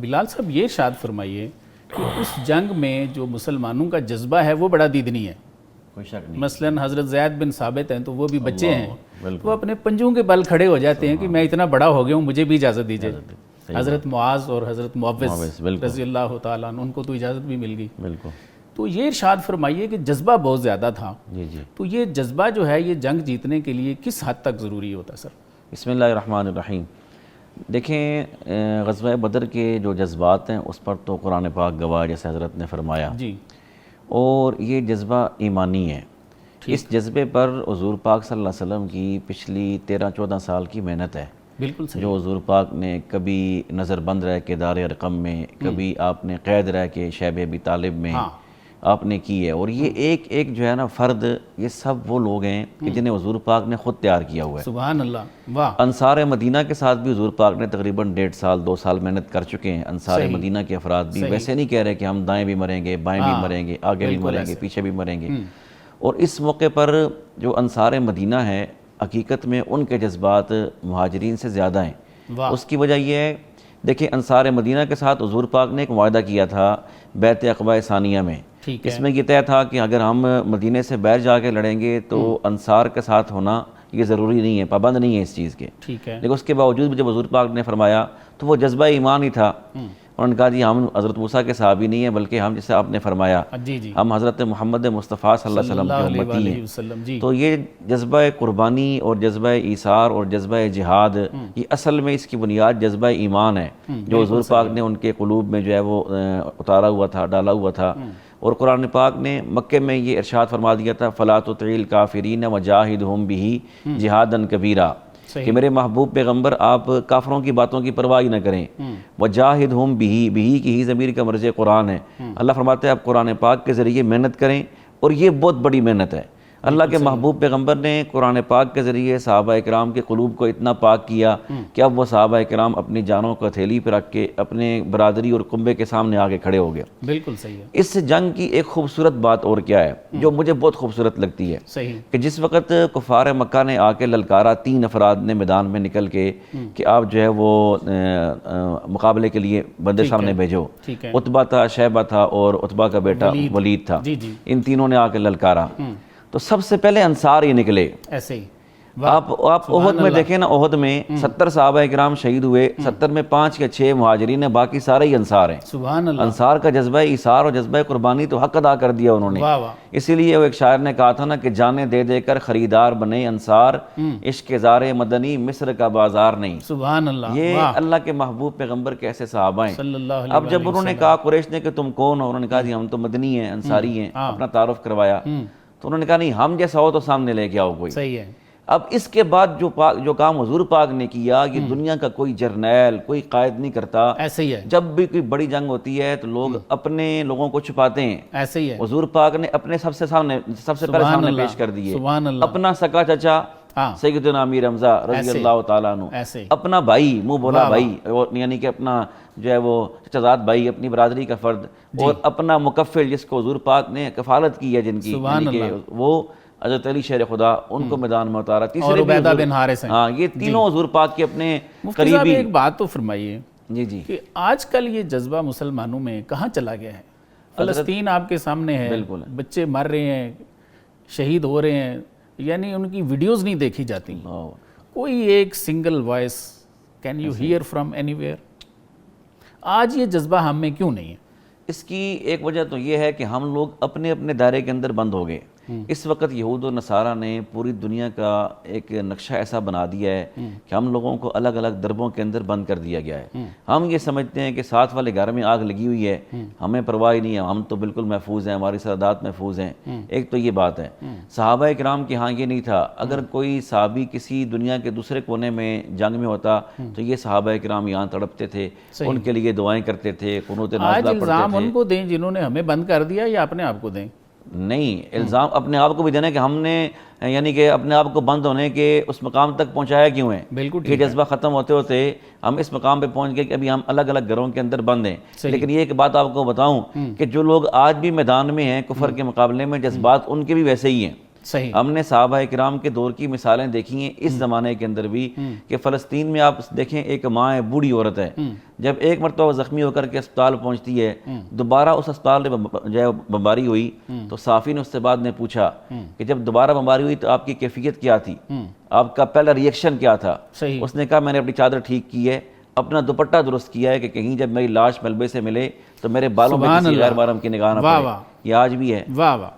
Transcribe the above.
بلال صاحب یہ ارشاد فرمائیے کہ اس جنگ میں جو مسلمانوں کا جذبہ ہے وہ بڑا دیدنی ہے. کوئی شک نہیں. مثلا حضرت زید بن ثابت ہیں تو وہ بھی بچے ہیں, وہ اپنے پنجوں کے بل کھڑے ہو جاتے ہیں کہ میں اتنا بڑا ہو گیا ہوں, مجھے بھی اجازت دیجیے. حضرت معاذ اور حضرت معوذ رضی اللہ تعالیٰ عنہ ان کو تو اجازت بھی مل گئی. بالکل. تو یہ ارشاد فرمائیے کہ جذبہ بہت زیادہ تھا, جی جی. تو یہ جذبہ جو ہے یہ جنگ جیتنے کے لیے کس حد تک ضروری ہوتا ہے سر؟ بسم اللہ الرحمن الرحیم. دیکھیں غزوہ بدر کے جو جذبات ہیں اس پر تو قرآن پاک گواہ جیسے حضرت نے فرمایا, جی, اور یہ جذبہ ایمانی ہے. اس جذبے پر حضور پاک صلی اللہ علیہ وسلم کی پچھلی 13-14 سال کی محنت ہے. بالکل صحیح. جو حضور پاک نے کبھی نظر بند رہ کے دار ارقم میں, کبھی آپ نے قید رہ کے شیب ابی طالب میں آپ نے کی ہے. اور یہ ایک ایک جو ہے نا فرد, یہ سب وہ لوگ ہیں کہ جنہیں حضور پاک نے خود تیار کیا ہوا ہے. سبحان اللہ, واہ. انصار مدینہ کے ساتھ بھی حضور پاک نے تقریباً 1.5 سال 2 سال محنت کر چکے ہیں. انصار مدینہ کے افراد بھی ویسے نہیں کہہ رہے کہ ہم دائیں بھی مریں گے, بائیں بھی مریں گے, آگے بھی مریں گے, پیچھے بھی مریں گے. اور اس موقع پر جو انصار مدینہ ہے حقیقت میں ان کے جذبات مہاجرین سے زیادہ ہیں. اس کی وجہ یہ ہے, دیکھیں انصار مدینہ کے ساتھ حضور پاک نے ایک معاہدہ کیا تھا بیعت عقبہ ثانیہ میں. اس میں یہ طے تھا کہ اگر ہم مدینے سے باہر جا کے لڑیں گے تو انصار کے ساتھ ہونا یہ ضروری نہیں ہے, پابند نہیں ہے اس چیز کے. لیکن اس کے باوجود بھی جب حضور پاک نے فرمایا تو وہ جذبہ ایمان ہی تھا. انہوں نے کہا جی ہم حضرت موسیٰ کے صحابی نہیں ہیں, بلکہ ہم جیسے آپ نے فرمایا ہم حضرت محمد مصطفیٰ صلی اللہ علیہ وسلم کی امتی ہیں. تو یہ جذبہ قربانی اور جذبہ ایثار اور جذبہ جہاد, یہ اصل میں اس کی بنیاد جذبہ ایمان ہے جو حضور پاک نے ان کے قلوب میں جو ہے وہ اتارا ہوا تھا, ڈالا ہوا تھا. اور قرآن پاک نے مکے میں یہ ارشاد فرما دیا تھا فَلَا تُطِعِ الْكَافِرِينَ وَجَاهِدْهُمْ بِهِ جِهَادًا كَبِيرًا, کہ میرے محبوب پیغمبر آپ کافروں کی باتوں کی پرواہ ہی نہ کریں. وَجَاهِدْهُمْ بِهِ, بِهِ کی ہی ضمیر کا مرجع قرآن ہے. اللہ فرماتے ہیں آپ قرآن پاک کے ذریعے محنت کریں, اور یہ بہت بڑی محنت ہے. اللہ کے محبوب پیغمبر نے قرآن پاک کے ذریعے صحابہ اکرام کے قلوب کو اتنا پاک کیا کہ اب وہ صحابہ اکرام اپنی جانوں کو ہتھیلی پہ رکھ کے اپنے برادری اور کنبے کے سامنے آگے کھڑے ہو گئے. بالکل صحیح ہے. اس جنگ کی ایک خوبصورت بات اور کیا ہے جو مجھے بہت خوبصورت لگتی ہے, کہ جس وقت کفار مکہ نے آ کے للکارا 3 افراد نے میدان میں نکل کے کہ آپ جو ہے وہ مقابلے کے لیے بندے سامنے بھیجو. عتبہ تھا, شیبہ تھا, اور عتبہ کا بیٹا ولید تھا. ان تینوں نے آ کے للکارا, تو سب سے پہلے انصار ہی نکلے. ایسے ہی آپ احد میں دیکھیں نا, احد میں 70 صحابہ اکرام شہید ہوئے, 70 میں 5 یا 6 مہاجرین ہیں, باقی سارے ہی انصار ہیں. سبحان اللہ. انصار کا جذبہ ایثار اور جذبہ قربانی تو حق ادا کر دیا انہوں نے. اسی لیے وہ ایک شاعر نے کہا تھا نا کہ جانیں دے دے کر خریدار بنے انصار, عشق زار مدنی مصر کا بازار نہیں. سبحان اللہ. یہ اللہ کے محبوب پیغمبر کے ایسے صحابہ ہیں. اب جب انہوں نے کہا قریش نے کہ تم کون ہو, انہوں نے کہا جی ہم تو مدنی ہیں, انصاری ہیں, اپنا تعارف کروایا. تو انہوں نے کہا نہیں ہم جیسا ہو تو سامنے لے کے آؤ کوئی. صحیح ہے. اب اس کے بعد جو کام حضور پاک نے کیا, یہ دنیا کا کوئی جرنیل کوئی قائد نہیں کرتا. ایسے ہی ہے. جب بھی کوئی بڑی جنگ ہوتی ہے تو لوگ اپنے لوگوں کو چھپاتے ہیں. ایسے ہی ہے. حضور پاک نے اپنے سب سے پہلے سامنے پیش کر دیے. اپنا سکا چچا سیدنا امیر حمزہ رضی اللہ تعالیٰ عنہ, اپنا بھائی منہ بولا بھائی, یعنی کہ اپنا جو ہے وہ چچا زاد بھائی, اپنی برادری کا فرد, اور اپنا مکفل جس کو حضور پاک نے کفالت کی ہے جن کی, یعنی کہ وہ حضرت علی شیر خدا, ان کو میدان میں اتارا. اور عبیدہ بن حارث ہیں. ہاں, یہ تینوں حضور پاک کے اپنے قریبی. ایک بات تو فرمائیے جی جی کہ آج کل یہ جذبہ مسلمانوں میں کہاں چلا گیا ہے؟ فلسطین آپ کے سامنے ہے, بچے مر رہے ہیں, شہید ہو رہے ہیں, یعنی ان کی ویڈیوز نہیں دیکھی جاتی. کوئی ایک single voice can you hear from anywhere? آج یہ جذبہ ہم میں کیوں نہیں ہے؟ اس کی ایک وجہ تو یہ ہے کہ ہم لوگ اپنے اپنے دائرے کے اندر بند ہو گئے. اس وقت یہود و نصارہ نے پوری دنیا کا ایک نقشہ ایسا بنا دیا ہے کہ ہم لوگوں کو الگ الگ دربوں کے اندر بند کر دیا گیا ہے. ہم یہ سمجھتے ہیں کہ ساتھ والے گھر میں آگ لگی ہوئی ہے, ہمیں پرواہ نہیں ہے, ہم تو بالکل محفوظ ہیں, ہماری سرحدات محفوظ ہیں. ایک تو یہ بات ہے. صحابہ اکرام کے ہاں یہ نہیں تھا. اگر کوئی صحابی کسی دنیا کے دوسرے کونے میں جنگ میں ہوتا تو یہ صحابہ اکرام یہاں تڑپتے تھے, ان کے لیے دعائیں کرتے تھے, قنوت نازلہ پڑھتے تھے. الزام ان کو دیں جنہوں نے ہمیں بند کر دیا, یا اپنے آپ کو دیں؟ نہیں, الزام اپنے آپ کو بھی دینا کہ ہم نے یعنی کہ اپنے آپ کو بند ہونے کے اس مقام تک پہنچایا کیوں ہے. بالکل. یہ جذبہ ختم ہوتے ہوتے ہم اس مقام پہ پہنچ گئے کہ ابھی ہم الگ الگ گھروں کے اندر بند ہیں. لیکن یہ ایک بات آپ کو بتاؤں کہ جو لوگ آج بھی میدان میں ہیں کفر کے مقابلے میں, جذبات ان کے بھی ویسے ہی ہیں. صحیح. ہم نے صحابہ کرام کے دور کی مثالیں دیکھی ہیں اس زمانے کے اندر بھی کہ فلسطین میں آپ دیکھیں ایک ماں ہے، بوڑھی عورت ہے، جب ایک مرتبہ زخمی ہو کر کے اسپتال پہنچتی ہے، دوبارہ اس اسپتال میں جو ہے بمباری ہوئی تو صحافی نے اس سے بعد نے پوچھا کہ جب دوبارہ بمباری ہوئی تو آپ کی کیفیت کیا تھی، آپ کا پہلا ریئیکشن کیا تھا؟ صحیح. اس نے کہا میں نے اپنی چادر ٹھیک کی ہے، اپنا دوپٹہ درست کیا ہے کہ کہیں جب میری لاش ملبے سے ملے تو میرے بالوں میں کسی غیر محرم کی نگاہ نہ پڑے. یہ آج بھی ہے. واہ واہ.